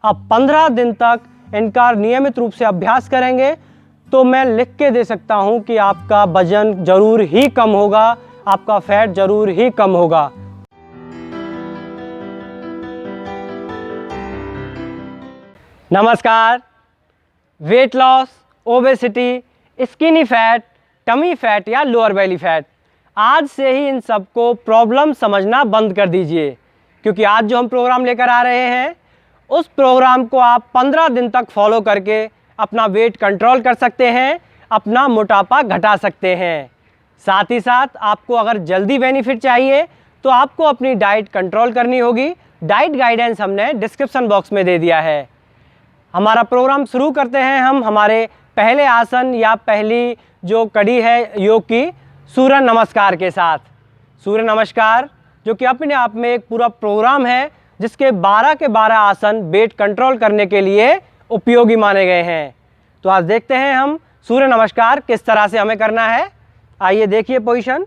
आप 15 दिन तक इनका नियमित रूप से अभ्यास करेंगे तो मैं लिख के दे सकता हूं कि आपका वजन जरूर ही कम होगा, आपका फैट जरूर ही कम होगा। नमस्कार। Weight loss, obesity, skinny fat, tummy fat या लोअर बेली फैट, आज से ही इन सबको प्रॉब्लम समझना बंद कर दीजिए, क्योंकि आज जो हम प्रोग्राम लेकर आ रहे हैं उस प्रोग्राम को आप 15 दिन तक फॉलो करके अपना वेट कंट्रोल कर सकते हैं, अपना मोटापा घटा सकते हैं। साथ ही साथ आपको अगर जल्दी बेनिफिट चाहिए तो आपको अपनी डाइट कंट्रोल करनी होगी। डाइट गाइडेंस हमने डिस्क्रिप्शन बॉक्स में दे दिया है। हमारा प्रोग्राम शुरू करते हैं हम हमारे पहले आसन या पहली जो कड़ी है योग की, सूर्य नमस्कार के साथ। सूर्य नमस्कार जो कि अपने आप में एक पूरा प्रोग्राम है जिसके 12 के 12 आसन वेट कंट्रोल करने के लिए उपयोगी माने गए हैं। तो आज देखते हैं हम सूर्य नमस्कार किस तरह से हमें करना है। आइए देखिए पोजीशन।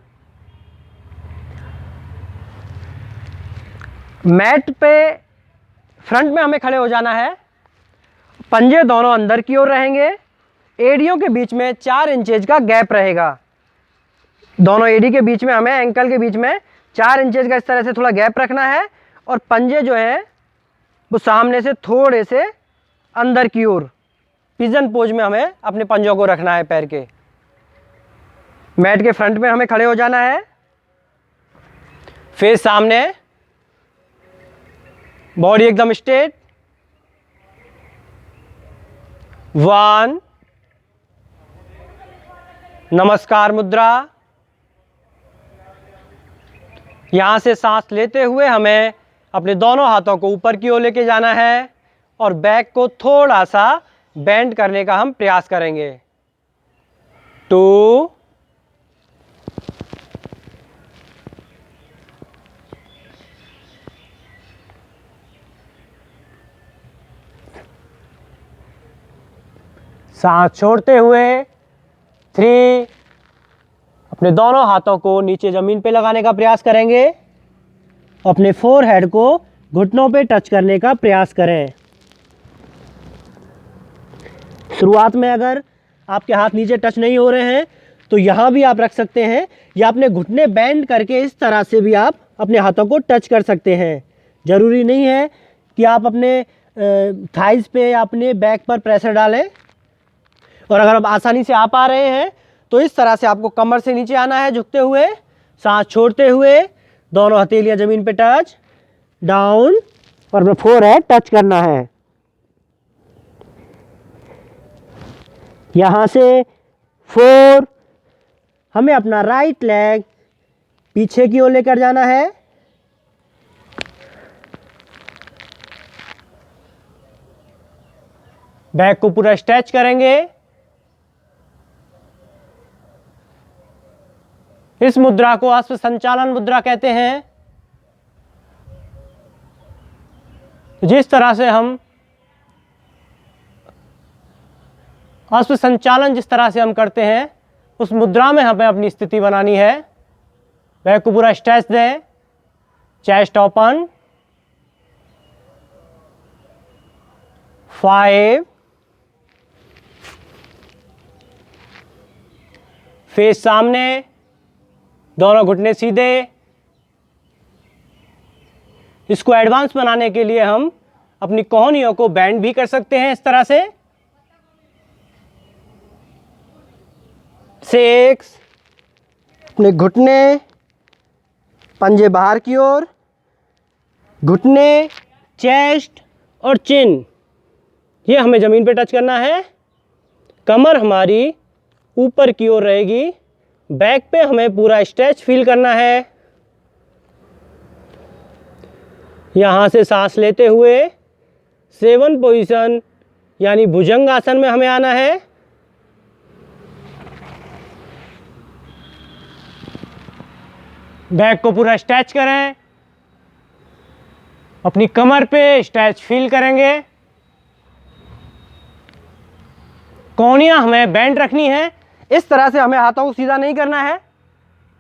मैट पे फ्रंट में हमें खड़े हो जाना है। पंजे दोनों अंदर की ओर रहेंगे। एड़ियों के बीच में 4 इंचेज का गैप रहेगा। दोनों एड़ी के बीच में हमें एंकल के बीच में 4 इंचेज का इस तरह से थोड़ा गैप रखना है और पंजे जो है वो सामने से थोड़े से अंदर की ओर पिजन पोज में हमें अपने पंजों को रखना है पैर के। मैट के फ्रंट में हमें खड़े हो जाना है। फेस सामने, बॉडी एकदम स्ट्रेट। 1, नमस्कार मुद्रा। यहां से सांस लेते हुए हमें अपने दोनों हाथों को ऊपर की ओर लेके जाना है और बैक को थोड़ा सा बेंड करने का हम प्रयास करेंगे। 2, सांस छोड़ते हुए 3, अपने दोनों हाथों को नीचे ज़मीन पे लगाने का प्रयास करेंगे। अपने फोरहेड को घुटनों पे टच करने का प्रयास करें। शुरुआत में अगर आपके हाथ नीचे टच नहीं हो रहे हैं तो यहाँ भी आप रख सकते हैं या अपने घुटने बेंड करके इस तरह से भी आप अपने हाथों को टच कर सकते हैं। ज़रूरी नहीं है कि आप अपने थाइस पे या अपने बैक पर प्रेशर डालें। और अगर आप आसानी से आ पा रहे हैं तो इस तरह से आपको कमर से नीचे आना है झुकते हुए, सांस छोड़ते हुए, दोनों हथेलियां जमीन पे टच, डाउन और अपना फोरहेड टच करना है। यहां से 4, हमें अपना राइट लेग पीछे की ओर लेकर जाना है। बैक को पूरा स्ट्रेच करेंगे। इस मुद्रा को अश्व संचालन मुद्रा कहते हैं। जिस तरह से हम अश्व संचालन जिस तरह से हम करते हैं उस मुद्रा में हमें अपनी स्थिति बनानी है। बैक को पूरा स्ट्रेच दें, चेस्ट ओपन। 5, फेस सामने, दोनों घुटने सीधे। इसको एडवांस बनाने के लिए हम अपनी कोहनियों को बेंड भी कर सकते हैं इस तरह से। 6, अपने घुटने, पंजे बाहर की ओर, घुटने, चेस्ट और चिन ये हमें ज़मीन पे टच करना है। कमर हमारी ऊपर की ओर रहेगी। बैक पे हमें पूरा स्ट्रेच फील करना है। यहाँ से सांस लेते हुए 7 पोजीशन यानी भुजंग आसन में हमें आना है। बैक को पूरा स्ट्रेच करें, अपनी कमर पे स्ट्रेच फील करेंगे। कोहनियां हमें बेंड रखनी है। इस तरह से हमें हाथों को सीधा नहीं करना है।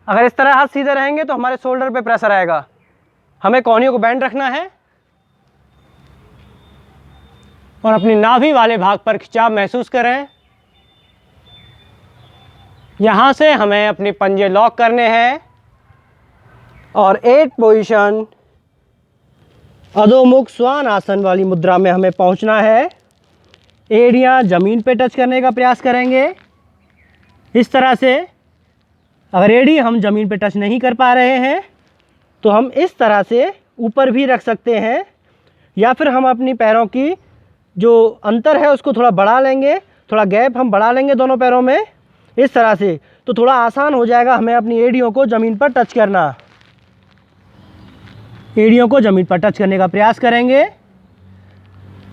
अगर इस तरह हाथ सीधे रहेंगे तो हमारे शोल्डर पे प्रेशर आएगा। हमें कोहनियों को बेंड रखना है। और अपनी नाभि वाले भाग पर खिंचाव महसूस करें। यहाँ से हमें अपने पंजे लॉक करने हैं और 8 पोजीशन अधोमुख श्वान आसन वाली मुद्रा में हमें पहुँचना है। एड़ियाँ ज़मीन पे टच करने का प्रयास करेंगे इस तरह से। अगर एड़ी हम ज़मीन पे टच नहीं कर पा रहे हैं तो हम इस तरह से ऊपर भी रख सकते हैं, या फिर हम अपनी पैरों की जो अंतर है उसको थोड़ा बढ़ा लेंगे, थोड़ा गैप हम बढ़ा लेंगे दोनों पैरों में इस तरह से, तो थोड़ा आसान हो जाएगा हमें अपनी एड़ियों को ज़मीन पर टच करना। एड़ियों को ज़मीन पर टच करने का प्रयास करेंगे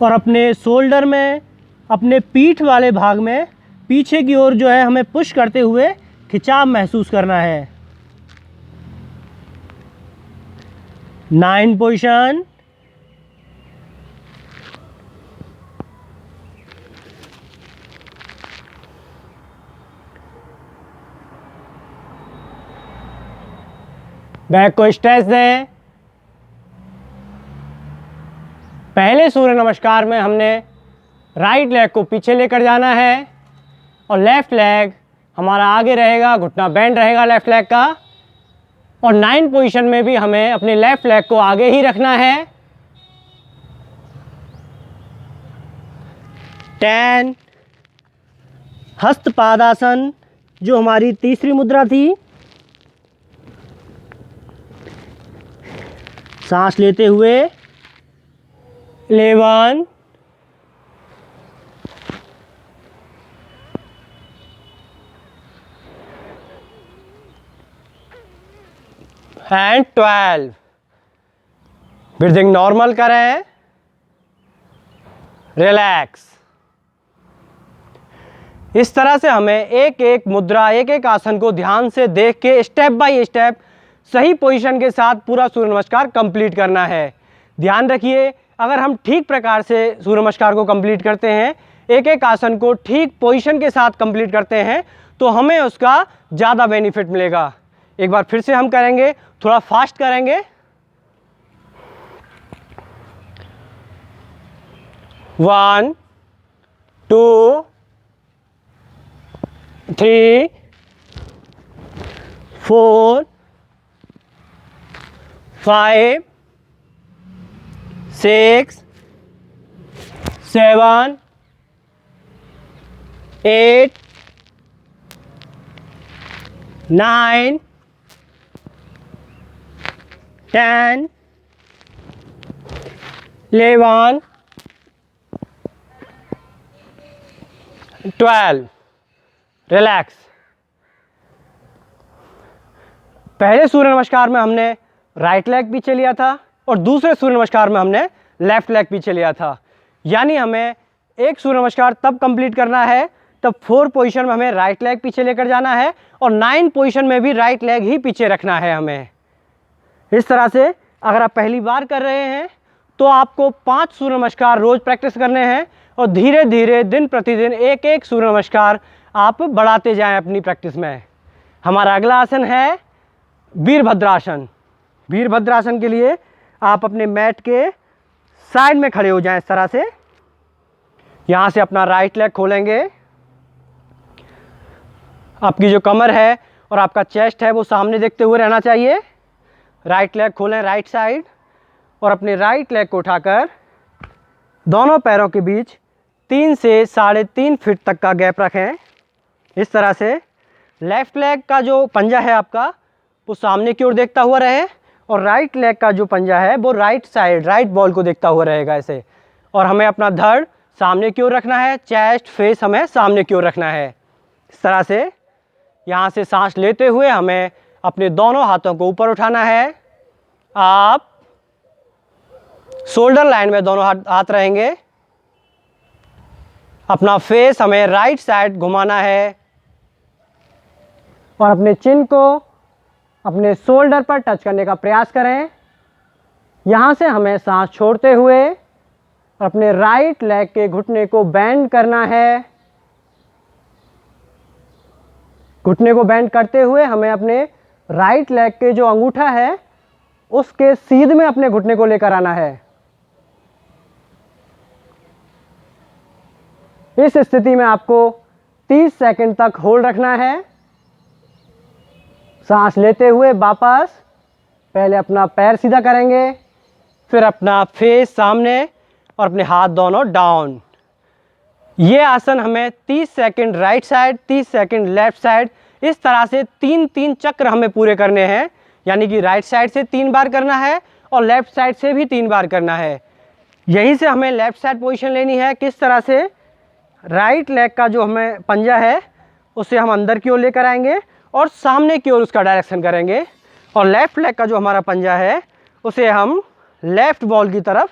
और अपने शोल्डर में, अपने पीठ वाले भाग में पीछे की ओर जो है हमें पुश करते हुए खिंचाव महसूस करना है। 9 पोजीशन। बैक को स्ट्रेच दें। पहले सूर्य नमस्कार में हमने राइट लेग को पीछे लेकर जाना है और लेफ़्ट लेग हमारा आगे रहेगा, घुटना बेंड रहेगा लेफ़्ट लेग का। और 9 पोजीशन में भी हमें अपने लेफ़्ट लेग को आगे ही रखना है। 10 हस्तपादासन जो हमारी तीसरी मुद्रा थी, सांस लेते हुए 11 एंड 12। ब्रीदिंग नॉर्मल करें, रिलैक्स। इस तरह से हमें एक एक मुद्रा, एक एक आसन को ध्यान से देख के स्टेप बाय स्टेप सही पोजीशन के साथ पूरा सूर्य नमस्कार कंप्लीट करना है। ध्यान रखिए, अगर हम ठीक प्रकार से सूर्य नमस्कार को कंप्लीट करते हैं, एक एक आसन को ठीक पोजीशन के साथ कंप्लीट करते हैं, तो हमें उसका ज़्यादा बेनिफिट मिलेगा। एक बार फिर से हम करेंगे, थोड़ा फास्ट करेंगे। 1 2 3 4 5 6 7 8 9 10 11 12। रिलैक्स। पहले सूर्य नमस्कार में हमने राइट लेग पीछे लिया था और दूसरे सूर्य नमस्कार में हमने लेफ्ट लेग पीछे लिया था। यानी हमें एक सूर्य नमस्कार तब कंप्लीट करना है तब 4 पोजीशन में हमें राइट लेग पीछे लेकर जाना है और 9 पोजीशन में भी राइट लेग ही पीछे रखना है हमें। इस तरह से अगर आप पहली बार कर रहे हैं तो आपको 5 सूर्य नमस्कार रोज़ प्रैक्टिस करने हैं और धीरे धीरे दिन प्रतिदिन एक एक सूर्य नमस्कार आप बढ़ाते जाएं अपनी प्रैक्टिस में। हमारा अगला आसन है वीरभद्रासन। वीरभद्रासन के लिए आप अपने मैट के साइड में खड़े हो जाएं इस तरह से। यहाँ से अपना राइट लेग खोलेंगे। आपकी जो कमर है और आपका चेस्ट है वो सामने देखते हुए रहना चाहिए। राइट लेग खोलें राइट साइड और अपने राइट लेग को उठाकर दोनों पैरों के बीच 3 से 3.5 फीट तक का गैप रखें। इस तरह से लेफ़्ट लेग का जो पंजा है आपका वो सामने की ओर देखता हुआ रहे और राइट लेग का जो पंजा है वो राइट साइड, राइट बॉल को देखता हुआ रहेगा ऐसे। और हमें अपना धड़ सामने की ओर रखना है, चेस्ट फेस हमें सामने की ओर रखना है। इस तरह से यहाँ से सांस लेते हुए हमें अपने दोनों हाथों को ऊपर उठाना है। आप शोल्डर लाइन में दोनों हाथ रहेंगे। अपना फेस हमें राइट साइड घुमाना है और अपने चिन को अपने शोल्डर पर टच करने का प्रयास करें। यहाँ से हमें सांस छोड़ते हुए और अपने राइट लेग के घुटने को बेंड करना है। घुटने को बेंड करते हुए हमें अपने राइट लेग के जो अंगूठा है उसके सीध में अपने घुटने को लेकर आना है। इस स्थिति में आपको 30 सेकंड तक होल्ड रखना है। सांस लेते हुए वापस पहले अपना पैर सीधा करेंगे, फिर अपना फेस सामने और अपने हाथ दोनों डाउन। ये आसन हमें 30 second right side, 30 second left side, इस तरह से 3-3 चक्र हमें पूरे करने हैं। यानी कि राइट साइड से 3 बार करना है और लेफ्ट साइड से भी 3 बार करना है। यहीं से हमें लेफ्ट साइड पोजीशन लेनी है। किस तरह से? राइट लेग का जो हमें पंजा है उसे हम अंदर की ओर लेकर आएंगे और सामने की ओर उसका डायरेक्शन करेंगे, और लेफ्ट लेग का जो हमारा पंजा है उसे हम लेफ्ट बॉल की तरफ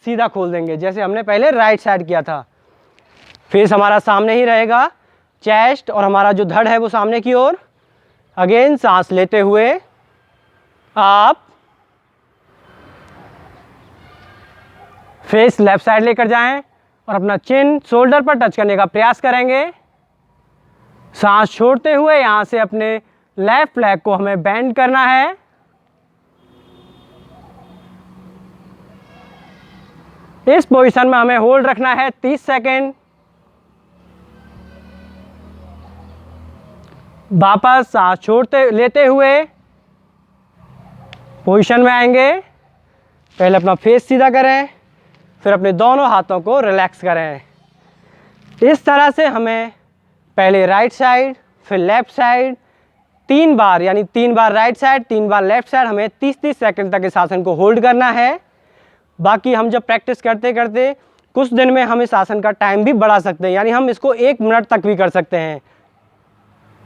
सीधा खोल देंगे, जैसे हमने पहले राइट साइड किया था। फेस हमारा सामने ही रहेगा, चेस्ट और हमारा जो धड़ है वो सामने की ओर। अगेन सांस लेते हुए आप फेस लेफ्ट साइड लेकर जाएं और अपना चिन शोल्डर पर टच करने का प्रयास करेंगे। सांस छोड़ते हुए यहां से अपने लेफ्ट लेग को हमें बेंड करना है। इस पोजीशन में हमें होल्ड रखना है 30 सेकेंड। वापस सांस छोड़ते लेते हुए पोजीशन में आएंगे। पहले अपना फेस सीधा करें, फिर अपने दोनों हाथों को रिलैक्स करें। इस तरह से हमें पहले राइट साइड, फिर लेफ्ट साइड 3 बार, यानी 3 बार राइट साइड, 3 बार लेफ्ट साइड, हमें 30-30 सेकंड तक इस आसन को होल्ड करना है। बाकी हम जब प्रैक्टिस करते करते कुछ दिन में हम इस आसन का टाइम भी बढ़ा सकते हैं, यानी हम इसको 1 मिनट तक भी कर सकते हैं।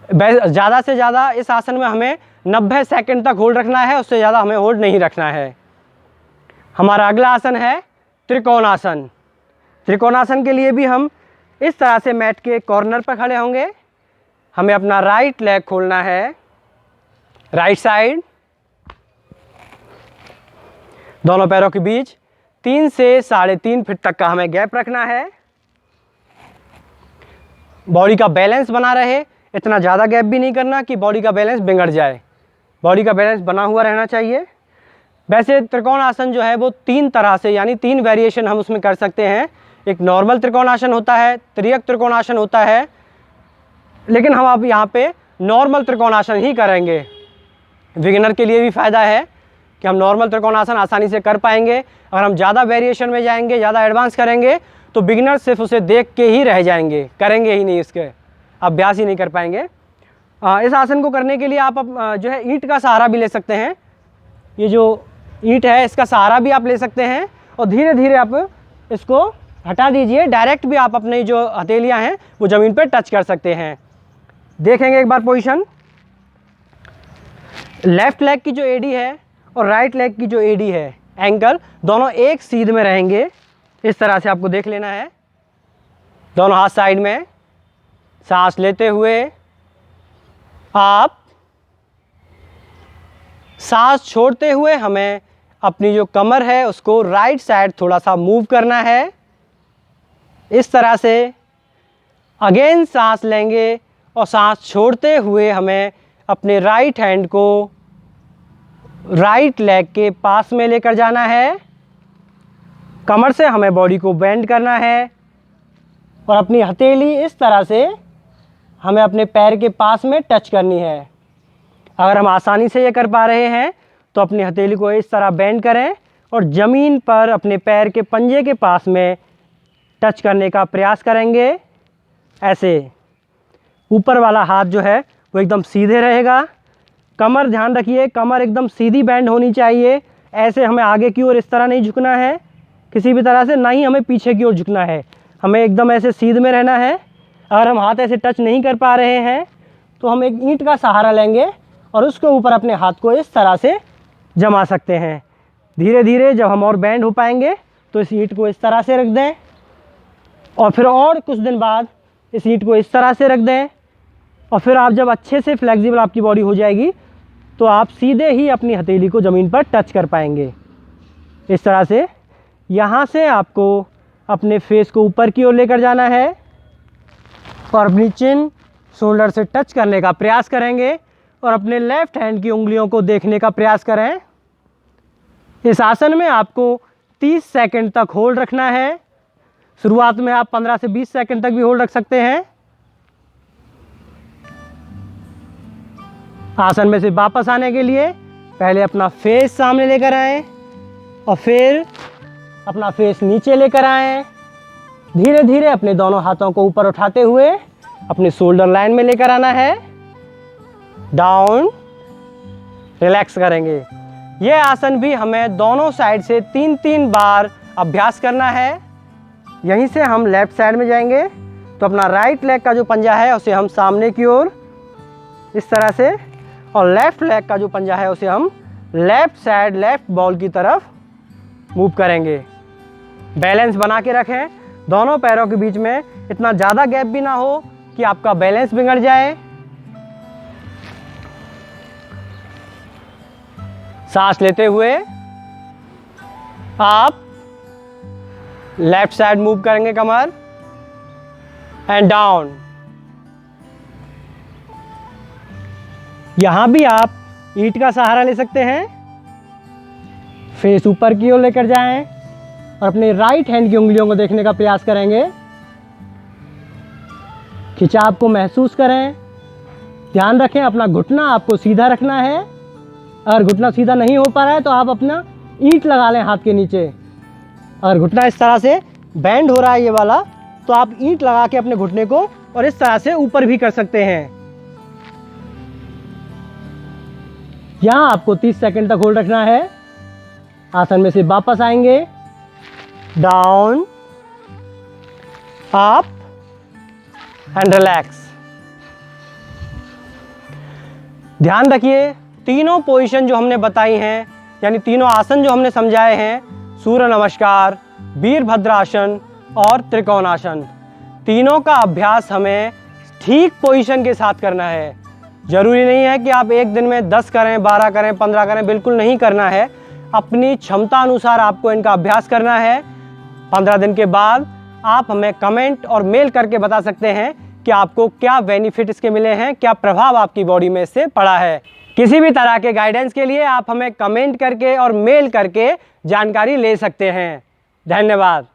ज़्यादा से ज़्यादा इस आसन में हमें 90 सेकंड तक होल्ड रखना है, उससे ज़्यादा हमें होल्ड नहीं रखना है। हमारा अगला आसन है त्रिकोणासन। त्रिकोणासन के लिए भी हम इस तरह से मैट के कॉर्नर पर खड़े होंगे। हमें अपना राइट लेग खोलना है, राइट साइड, दोनों पैरों के बीच 3 से 3.5 फीट तक का हमें गैप रखना है। बॉडी का बैलेंस बना रहे, इतना ज़्यादा गैप भी नहीं करना कि बॉडी का बैलेंस बिगड़ जाए। बॉडी का बैलेंस बना हुआ रहना चाहिए। वैसे त्रिकोण आसन जो है वो 3 तरह से, यानी 3 वेरिएशन हम उसमें कर सकते हैं। एक नॉर्मल त्रिकोणासन होता है, त्रियक त्रिकोणासन होता है, लेकिन हम अब यहाँ पे नॉर्मल त्रिकोणासन ही करेंगे। बिगिनर के लिए भी फ़ायदा है कि हम नॉर्मल त्रिकोणासन आसानी से कर पाएंगे। अगर हम ज़्यादा वेरिएशन में जाएंगे, ज़्यादा एडवांस करेंगे, तो बिगिनर सिर्फ उसे देख के ही रह जाएंगे, करेंगे ही नहीं, इसके अभ्यास ही नहीं कर पाएंगे। इस आसन को करने के लिए आप जो है ईंट का सहारा भी ले सकते हैं। ये जो ईंट है इसका सहारा भी आप ले सकते हैं और धीरे धीरे आप इसको हटा दीजिए। डायरेक्ट भी आप अपनी जो हथेलियां हैं वो ज़मीन पर टच कर सकते हैं। देखेंगे एक बार पोजीशन। लेफ्ट लेग की जो एडी है और राइट लेग की जो एडी है, एंकल दोनों एक सीध में रहेंगे। इस तरह से आपको देख लेना है। दोनों हाथ साइड में, सांस लेते हुए आप सांस छोड़ते हुए हमें अपनी जो कमर है उसको राइट साइड थोड़ा सा मूव करना है। इस तरह से अगेन सांस लेंगे और सांस छोड़ते हुए हमें अपने राइट हैंड को राइट लेग के पास में लेकर जाना है। कमर से हमें बॉडी को बेंड करना है और अपनी हथेली इस तरह से हमें अपने पैर के पास में टच करनी है। अगर हम आसानी से ये कर पा रहे हैं तो अपनी हथेली को इस तरह बेंड करें और ज़मीन पर अपने पैर के पंजे के पास में टच करने का प्रयास करेंगे। ऐसे ऊपर वाला हाथ जो है वो एकदम सीधे रहेगा। कमर ध्यान रखिए, कमर एकदम सीधी बेंड होनी चाहिए। ऐसे हमें आगे की ओर इस तरह नहीं झुकना है किसी भी तरह से, ना ही हमें पीछे की ओर झुकना है। हमें एकदम ऐसे सीध में रहना है। अगर हम हाथ ऐसे टच नहीं कर पा रहे हैं तो हम एक ईंट का सहारा लेंगे और उसके ऊपर अपने हाथ को इस तरह से जमा सकते हैं। धीरे धीरे जब हम और बेंड हो पाएंगे तो इस ईंट को इस तरह से रख दें और फिर और कुछ दिन बाद इस ईंट को इस तरह से रख दें। और फिर आप जब अच्छे से फ्लेक्सिबल आपकी बॉडी हो जाएगी तो आप सीधे ही अपनी हथेली को ज़मीन पर टच कर पाएंगे। इस तरह से यहाँ से आपको अपने फेस को ऊपर की ओर लेकर जाना है और अपनी चिन शोल्डर से टच करने का प्रयास करेंगे और अपने लेफ्ट हैंड की उंगलियों को देखने का प्रयास करें। इस आसन में आपको 30 सेकंड तक होल्ड रखना है। शुरुआत में आप 15 से 20 सेकंड तक भी होल्ड रख सकते हैं। आसन में से वापस आने के लिए पहले अपना फेस सामने लेकर आएं और फिर अपना फेस नीचे लेकर आएं। धीरे धीरे अपने दोनों हाथों को ऊपर उठाते हुए अपनी शोल्डर लाइन में लेकर आना है। डाउन, रिलैक्स करेंगे। यह आसन भी हमें दोनों साइड से 3-3 बार अभ्यास करना है। यहीं से हम लेफ्ट साइड में जाएंगे तो अपना राइट लेग का जो पंजा है उसे हम सामने की ओर इस तरह से, और लेफ्ट लेग का जो पंजा है उसे हम लेफ्ट साइड लेफ्ट बॉल की तरफ मूव करेंगे। बैलेंस बना के रखें। दोनों पैरों के बीच में इतना ज़्यादा गैप भी ना हो कि आपका बैलेंस बिगड़ जाए। सांस लेते हुए आप लेफ्ट साइड मूव करेंगे कमर, एंड डाउन। यहां भी आप ईंट का सहारा ले सकते हैं। फेस ऊपर की ओर लेकर जाएं और अपने राइट हैंड की उंगलियों को देखने का प्रयास करेंगे। खिंचाव को महसूस करें। ध्यान रखें अपना घुटना आपको सीधा रखना है। अगर घुटना सीधा नहीं हो पा रहा है तो आप अपना ईंट लगा लें हाथ के नीचे। अगर घुटना इस तरह से बैंड हो रहा है ये वाला, तो आप ईंट लगा के अपने घुटने को और इस तरह से ऊपर भी कर सकते हैं। यहां आपको 30 सेकंड तक होल्ड रखना है। आसन में से वापस आएंगे। Down, up and relax. ध्यान रखिए तीनों पोजीशन जो हमने बताई हैं, यानी तीनों आसन जो हमने समझाए हैं, सूर्य नमस्कार, वीरभद्रासन और त्रिकोणासन, तीनों का अभ्यास हमें ठीक पोजीशन के साथ करना है। जरूरी नहीं है कि आप एक दिन में 10 करें, 12 करें, 15 करें, बिल्कुल नहीं करना है। अपनी क्षमता अनुसार आपको इनका अभ्यास करना है। 15 दिन के बाद आप हमें कमेंट और मेल करके बता सकते हैं कि आपको क्या बेनिफिट इसके मिले हैं, क्या प्रभाव आपकी बॉडी में इससे पड़ा है। किसी भी तरह के गाइडेंस के लिए आप हमें कमेंट करके और मेल करके जानकारी ले सकते हैं। धन्यवाद।